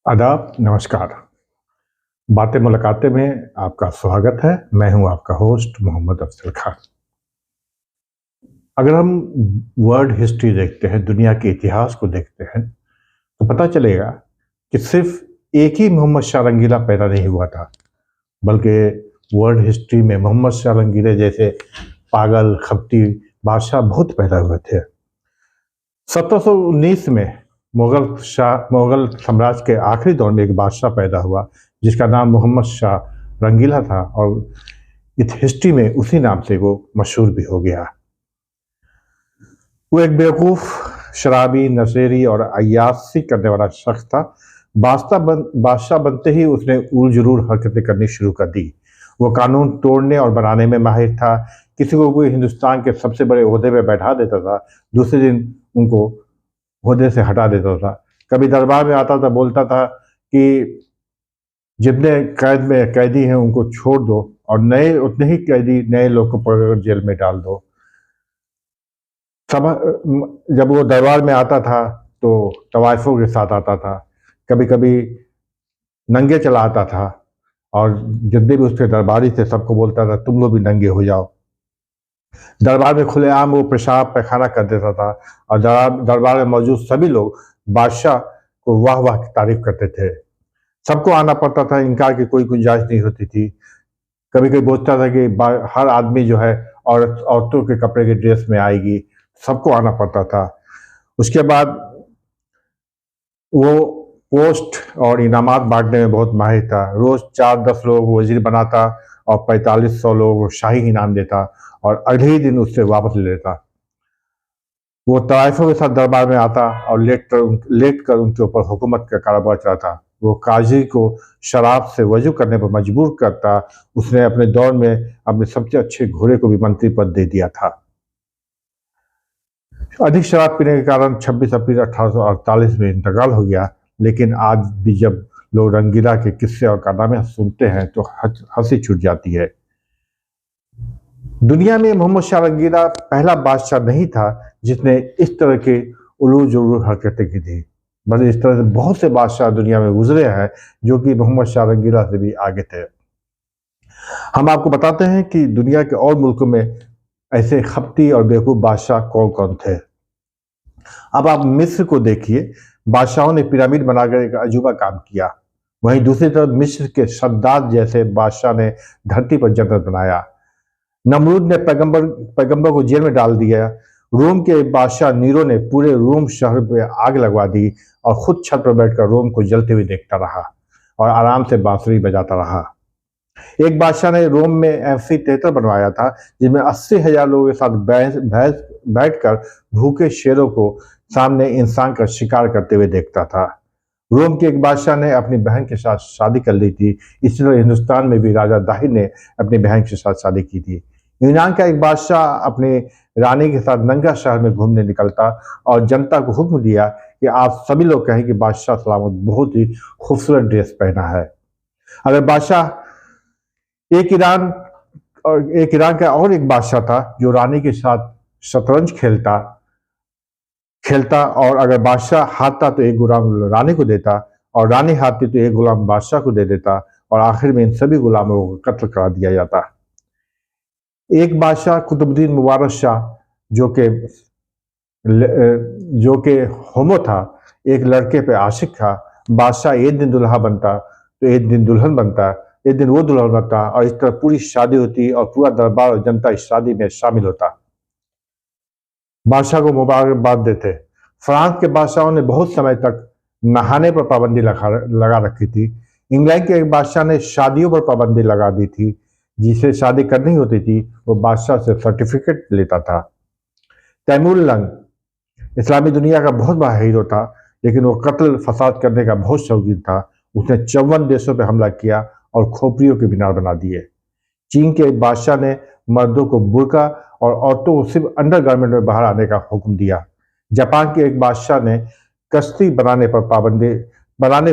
आदाब, नमस्कार। बातें मुलाकातें में आपका स्वागत है। मैं हूं आपका होस्ट मोहम्मद अफजल खान। अगर हम वर्ल्ड हिस्ट्री देखते हैं, दुनिया के इतिहास को देखते हैं, तो पता चलेगा कि सिर्फ एक ही मोहम्मद शाह रंगीला पैदा नहीं हुआ था, बल्कि वर्ल्ड हिस्ट्री में मोहम्मद शाह रंगीले जैसे पागल खपती बादशाह बहुत पैदा हुए थे। 1719 में मुगल साम्राज्य के आखिरी दौर में एक बादशाह पैदा हुआ जिसका नाम मोहम्मद शाह रंगीला था, और इस हिस्ट्री में उसी नाम से वो मशहूर भी हो गया। वो एक बेवकूफ़, शराबी, नशेड़ी और अय्याशी करने वाला शख्स था। बादशाह बनते ही उसने उल जरूर हरकतें करनी शुरू कर दी। वो कानून तोड़ने और बनाने में माहिर था। किसी को कोई हिंदुस्तान के सबसे बड़े ओहदे पे बैठा देता था, दूसरे दिन उनको ओहदे से हटा देता था। कभी दरबार में आता था, बोलता था कि जितने कैदी हैं उनको छोड़ दो और उतने ही कैदी नए लोग को पकड़कर जेल में डाल दो। जब वो दरबार में आता था तो तवाइफों के साथ आता था, कभी कभी नंगे चला आता था, और जितने भी उसके दरबारी थे सबको बोलता था तुम लोग भी नंगे हो जाओ। दरबार में खुलेआम वो पेशाब पैखाना कर देता था, और दरबार में मौजूद सभी लोग बादशाह को वाह वाह की तारीफ करते थे। सबको आना पड़ता था, इनकार की कोई गुंजाइश नहीं होती थी। कभी कभी बोलता था कि हर आदमी जो है औरतों के कपड़े के ड्रेस में आएगी, सबको आना पड़ता था। उसके बाद वो पोस्ट और इनामात बांटने में बहुत माहिर था। रोज 4-10 लोगों को वजीर बनाता और 4500 लोगों को शाही इनाम देता, और अगले ही दिन उससे वापस ले लेता। वो तवाइफों के साथ दरबार में आता और लेट कर उनके ऊपर हुकूमत का कारोबार चलाता। वो काजी को शराब से वजू करने पर मजबूर करता। उसने अपने दौर में अपने सबसे अच्छे घोड़े को भी मंत्री पद दे दिया था। अधिक शराब पीने के कारण 26 अप्रैल 1848 में इंतकाल हो गया। लेकिन आज भी जब लोग रंगीला के किस्से और कारनामे सुनते हैं तो हंसी छूट जाती है। दुनिया में मोहम्मद शाह रंगीला पहला बादशाह नहीं था जिसने इस तरह के उलूल जुलूल हरकतें की थी, बल्कि इस तरह से बहुत से बादशाह दुनिया में गुजरे हैं जो कि मोहम्मद शाह रंगीला से भी आगे थे। हम आपको बताते हैं कि दुनिया के और मुल्कों में ऐसे खपती और बेवकूफ़ बादशाह कौन कौन थे। अब आप मिस्र को देखिए, बादशाहों ने पिरामिड बनाकर एक अजूबा काम किया। वहीं दूसरी तरफ मिस्र के शद्दाद जैसे बादशाह ने धरती पर जन्नत बनाया। नमरूद ने पैगंबर को जेल में डाल दिया। रोम के बादशाह नीरो ने पूरे रोम शहर पे आग लगवा दी और खुद छत पर बैठकर रोम को जलते हुए देखता रहा और आराम से बांसुरी बजाता रहा। एक बादशाह ने रोम में एम्फी थिएटर बनवाया था जिसमें 80,000 लोगों के साथ बैठकर भूखे शेरों को सामने इंसान का शिकार करते हुए देखता था। रोम के एक बादशाह ने अपनी बहन के साथ शादी कर ली थी। इसी तरह हिंदुस्तान में भी राजा दाहिर ने अपनी बहन के साथ शादी की थी। यूनान का एक बादशाह अपनी रानी के साथ नंगा शहर में घूमने निकलता और जनता को हुक्म दिया कि आप सभी लोग कहें कि बादशाह सलामत बहुत ही खूबसूरत ड्रेस पहना है। अगर बादशाह एक ईरान का और एक बादशाह था जो रानी के साथ शतरंज खेलता और अगर बादशाह हारता तो एक गुलाम रानी को देता और रानी हारती तो एक गुलाम बादशाह को दे देता, और आखिर में इन सभी गुलामों को कत्ल करा दिया जाता। एक बादशाह कुतुबुद्दीन मुबारक शाह जो के होमो था, एक लड़के पे आशिक था। बादशाह एक दिन दुल्हा बनता तो एक दिन दुल्हन बनता, एक दिन वो दुल्हन बनता, और इस तरह पूरी शादी होती और पूरा दरबार और जनता इस शादी में शामिल होता। बादशाह को मुबारकबाद देते। फ्रांस के बादशाहों ने बहुत समय तक नहाने पर पाबंदी लगा रखी थी। इंग्लैंड के एक बादशाह ने शादियों पर पाबंदी लगा दी थी। जिसे शादी करनी होती थी वो बादशाह से सर्टिफिकेट लेता था। तैमूर लंग इस्लामी दुनिया का बहुत बड़ा हीरो था, लेकिन वो कत्ल फसाद करने का बहुत शौकीन था। उसने 54 देशों पर हमला किया और खोपड़ियों के मीनार बना दिए। चीन के एक बादशाह ने मर्दों को बुर्का और औरतों को सिर्फ अंडरगारमेंट में बाहर आने का हुक्म दिया। जापान के एक बादशाह ने कश्ती बनाने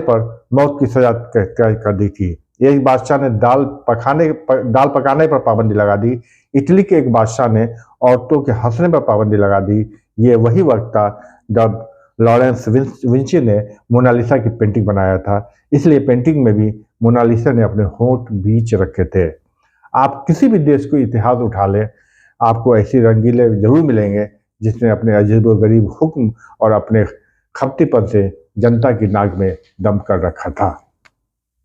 पर मौत की सजा कर दी थी। एक बादशाह ने दाल पकाने पर पाबंदी लगा दी। इटली के एक बादशाह ने औरतों के हंसने पर पाबंदी लगा दी। ये वही वक्त था जब लॉरेंस विंची ने मोनालिसा की पेंटिंग बनाया था, इसलिए पेंटिंग में भी मोनालिसा ने अपने होंठ बीच रखे थे। आप किसी भी देश को इतिहास उठा लें, आपको ऐसे रंगीले जरूर मिलेंगे जिसने अपने अजीबोगरीब हुक्म और अपने खपतीपन से जनता की नाक में दम कर रखा था।